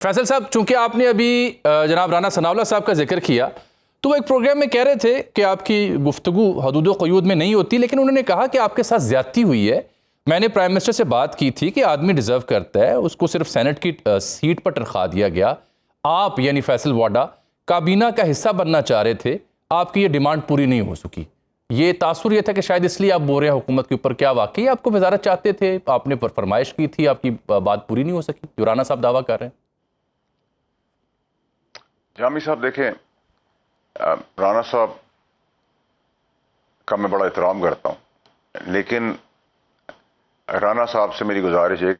فیصل صاحب، چونکہ آپ نے ابھی جناب رانا ثناءاللہ صاحب کا ذکر کیا تو وہ ایک پروگرام میں کہہ رہے تھے کہ آپ کی گفتگو حدود و قیود میں نہیں ہوتی، لیکن انہوں نے کہا کہ آپ کے ساتھ زیادتی ہوئی ہے۔ میں نے پرائم منسٹر سے بات کی تھی کہ آدمی ڈیزرو کرتا ہے، اس کو صرف سینٹ کی سیٹ پر تنخواہ دیا گیا، آپ یعنی فیصل واڈا کابینہ کا حصہ بننا چاہ رہے تھے، آپ کی یہ ڈیمانڈ پوری نہیں ہو سکی۔ یہ تاثر یہ تھا کہ شاید اس لیے آپ بول رہے ہیں حکومت کے اوپر، کیا واقعی آپ کو وزارت چاہتے تھے؟ آپ نے فرمائش کی تھی، آپ کی بات پوری نہیں ہو سکی جو رانا صاحب دعویٰ کر رہے ہیں؟ جامی صاحب دیکھیں، رانا صاحب کا میں بڑا احترام کرتا ہوں، لیکن رانا صاحب سے میری گزارش ہے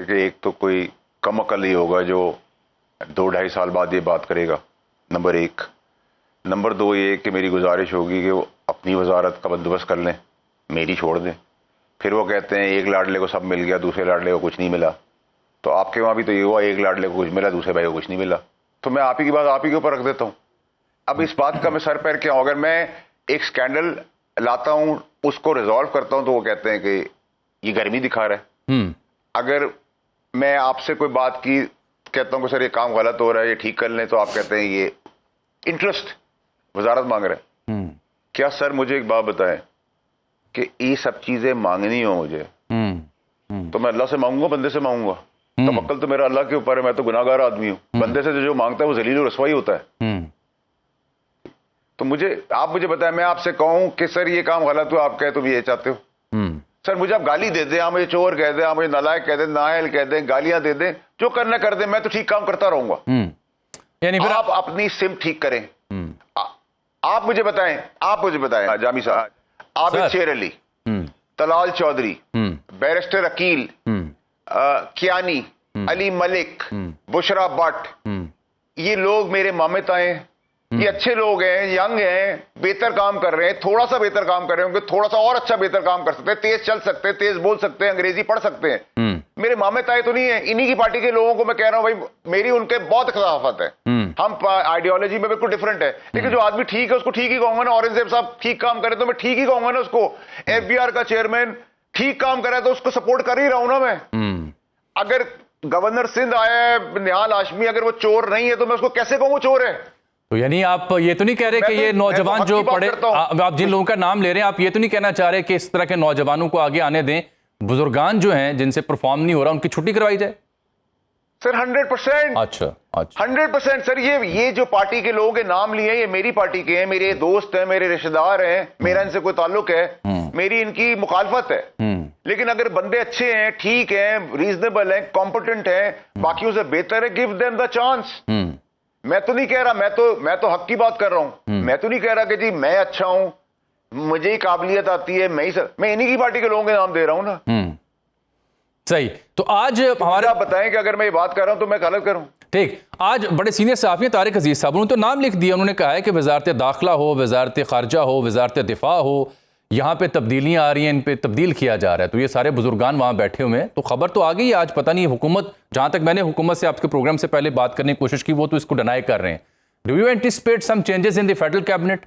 کہ ایک تو کوئی کم عقل ہی ہوگا جو 2-2.5 سال بعد یہ بات کرے گا، نمبر ایک۔ نمبر دو یہ کہ میری گزارش ہوگی کہ وہ اپنی وزارت کا بندوبست کر لیں، میری چھوڑ دیں۔ پھر وہ کہتے ہیں ایک لاڈلے کو سب مل گیا، دوسرے لاڈلے کو کچھ نہیں ملا۔ تو آپ کے وہاں بھی تو یہ ہوا، ایک لاڈلے کو کچھ ملا، دوسرے بھائی کو کچھ نہیں ملا۔ تو میں آپ ہی کی بات آپ ہی کے اوپر رکھ دیتا ہوں۔ اب اس بات کا میں سر پیر کیا ہوں؟ اگر میں ایک سکینڈل لاتا ہوں، اس کو ریزالو کرتا ہوں، تو وہ کہتے ہیں کہ یہ گرمی دکھا رہا ہے۔ اگر میں آپ سے کوئی بات کی کہتا ہوں کہ سر یہ کام غلط ہو رہا ہے، یہ ٹھیک کر لیں، تو آپ کہتے ہیں یہ انٹرسٹ وزارت مانگ رہے ہیں۔ کیا سر مجھے ایک بات بتائیں کہ یہ سب چیزیں مانگنی ہو مجھے تو میں اللہ سے مانگوں گا، بندے سے مانگوں گا؟ توکل تو میرا اللہ کے اوپر ہے، میں تو گناہ گار آدمی ہوں۔ بندے سے جو مانگتا ہے وہ ذلیل و رسوائی ہوتا ہے۔ تو آپ مجھے بتائیں، میں آپ سے کہوں کہ سر یہ کام غلط ہو، آپ کہے تو یہ چاہتے ہو؟ سر مجھے آپ گالی دے دیں، آپ مجھے چور کہہ دیں، آپ مجھے نالائق کہہ دیں، نااہل کہہ دیں، گالیاں دے دیں، جو کرنا کر دیں، میں تو ٹھیک کام کرتا رہوں گا۔ یعنی آپ اپنی سمت ٹھیک کریں۔ آپ مجھے بتائیں جامی صاحب، عابد شیر علی، طلال چودھری، بیرسٹر عقیل، کیانی، علی ملک، بشرا بٹ، یہ لوگ میرے مامتائیں، یہ اچھے لوگ ہیں، ینگ ہیں، بہتر کام کر رہے ہیں، تھوڑا سا بہتر کام کر رہے ہوں گے، تھوڑا سا اور اچھا بہتر کام کر سکتے ہیں، تیز چل سکتے ہیں، تیز بول سکتے ہیں، انگریزی پڑھ سکتے ہیں۔ میرے مامتائیں تو نہیں ہیں، انہی کی پارٹی کے لوگوں کو میں کہہ رہا ہوں بھائی میری ان کے بہت اختلافات ہے، ہم آئیڈیالوجی میں بالکل ڈفرنٹ ہے، لیکن جو آدمی ٹھیک ہے اس کو ٹھیک ہی کہوں گا نا۔ اورنگزیب صاحب ٹھیک کام کرے تو میں ٹھیک ہی کہوں گا نا اس کو۔ ایف بی آر کا چیئرمین ٹھیک کام کرا ہے تو اس کو سپورٹ کر ہی رہا ہوں نا میں۔ اگر گورنر سندھ آیا ہے نہال ہاشمی، اگر وہ چور نہیں ہے تو میں اس کو کیسے کہوں وہ چور ہے؟ تو یعنی آپ یہ تو نہیں کہہ رہے کہ یہ نوجوان جو پڑھے، آپ جن لوگوں کا نام لے رہے ہیں، آپ یہ تو نہیں کہنا چاہ رہے کہ اس طرح کے نوجوانوں کو آگے آنے دیں، بزرگان جو ہیں جن سے پرفارم نہیں ہو رہا ان کی چھٹی کروائی جائے؟ سر 100%۔ اچھا 100% سر، یہ جو پارٹی کے لوگ نام لیے ہیں، یہ میری پارٹی کے ہیں، میرے دوست ہیں، میرے رشتہ دار ہیں، میرا ان سے کوئی تعلق ہے، میری ان کی مخالفت ہے۔ لیکن اگر بندے اچھے ہیں، ٹھیک ہیں، ریزنیبل ہیں، کمپٹنٹ ہیں، باقیوں سے بہتر ہے، گیو دیم دا چانس۔ میں تو نہیں کہہ رہا، میں تو حق کی بات کر رہا ہوں۔ میں تو نہیں کہہ رہا کہ جی میں اچھا ہوں، مجھے ہی قابلیت آتی ہے، میں انہی کی پارٹی کے لوگوں کے نام دے رہا ہوں نا۔ صحیح۔ تو آج ہمارا بتائیں کہ اگر میں یہ بات کر رہا ہوں تو میں غلط کروں؟ ٹھیک۔ آج بڑے سینئر صحافی ہیں طارق عزیز صاحب، انہوں نے تو نام لکھ دیا، انہوں نے کہا ہے کہ وزارت داخلہ ہو، وزارت خارجہ ہو، وزارت دفاع ہو، یہاں پہ تبدیلیاں آ رہی ہیں، ان پہ تبدیل کیا جا رہا ہے۔ تو یہ سارے بزرگان وہاں بیٹھے ہوئے ہیں، تو خبر تو آ گئی ہے آج، پتہ نہیں حکومت، جہاں تک میں نے حکومت سے آپ کے پروگرام سے پہلے بات کرنے کی کوشش کی، وہ تو اس کو ڈینائی کر رہے ہیں۔ Do you anticipate some changes in the federal cabinet?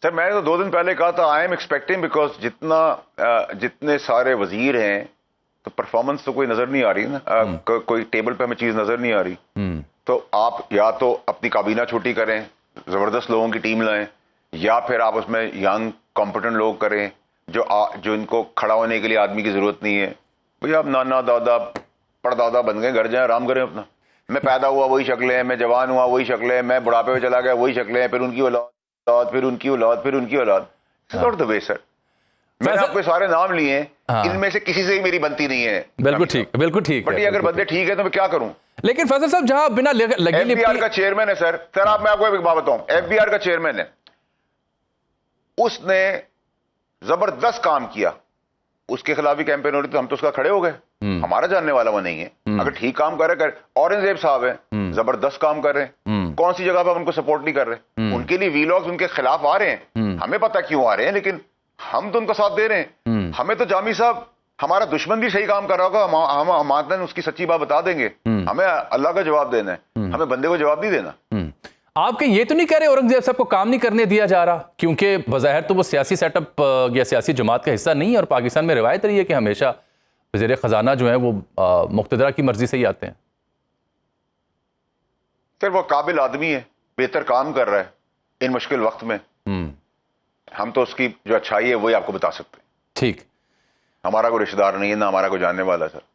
Sir میں نے تو 2 دن پہلے کہا تھا آئی ایم ایکسپیکٹنگ، بیکاز جتنے سارے وزیر ہیں تو پرفارمنس تو کوئی نظر نہیں آ رہی نا، کوئی ٹیبل پہ ہمیں چیز نظر نہیں آ رہی۔ تو آپ یا تو اپنی کابینہ چھوٹی کریں، زبردست لوگوں کی ٹیم لائیں، یا پھر آپ اس میں ینگ کمپٹنٹ لوگ کریں جو ان کو کھڑا ہونے کے لیے آدمی کی ضرورت نہیں ہے۔ بھئی آپ نانا دادا پردادا بن گئے، گھر جائیں آرام کریں اپنا۔ میں پیدا ہوا وہی شکلیں ہیں، میں جوان ہوا وہی شکلیں ہیں، میں بڑھاپے میں چلا گیا وہی شکلیں ہیں، پھر ان کی اولاد، پھر ان کی اولاد، پھر ان کی اولاد۔ ناٹ دا وے سر۔ میں نے آپ کو سارے نام لیے ہیں، ان میں سے کسی سے ہی میری بنتی نہیں ہے۔ بالکل ٹھیک، بالکل ٹھیک۔ بٹ اگر بندے ٹھیک ہے تو میں کیا کروں؟ لیکن فیصل صاحب جہاں بنا لگی ایف بی آر کا چیئرمین ہے سر آپ میں آپ کو ایک بات بتاؤں، ایف بی آر کا چیئرمین ہے، اس نے زبردست کام کیا، اس کے خلاف بھی کیمپین ہو رہی تو ہم تو اس کا کھڑے ہو گئے۔ ہمارا جاننے والا وہ نہیں ہے، اگر ٹھیک کام کر رہے اورنگزیب صاحب ہیں، زبردست کام کر رہے ہیں، کون سی جگہ پہ ان کو سپورٹ نہیں کر رہے؟ ان کے لیے ویلاگز ان کے خلاف آ رہے ہیں، ہمیں پتہ کیوں آ رہے ہیں، لیکن ہم تو ان کا ساتھ دے رہے ہیں۔ ہمیں تو جامی صاحب ہمارا دشمن بھی صحیح کام کر رہا ہوگا، ہم مانتے ہیں اس کی سچی بات بتا دیں گے، ہمیں اللہ کا جواب دینا ہے، ہمیں بندے کو جواب نہیں دینا۔ آپ کے یہ تو نہیں کہہ رہے اورنگزیب صاحب کو کام نہیں کرنے دیا جا رہا؟ کیونکہ بظاہر تو وہ سیاسی سیٹ اپ یا سیاسی جماعت کا حصہ نہیں ہے، اور پاکستان میں روایت رہی ہے کہ ہمیشہ وزیر خزانہ جو ہیں وہ مقتدرہ کی مرضی سے ہی آتے ہیں. پھر وہ قابل آدمی ہے, بہتر کام کر رہا ہے ان مشکل وقت میں. ہم تو اس کی جو اچھائی ہے وہی آپ کو بتا سکتے ہیں. ٹھیک. ہمارا کوئی رشتہ دار نہیں ہے, نہ ہمارا کوئی جاننے والا ہے سر.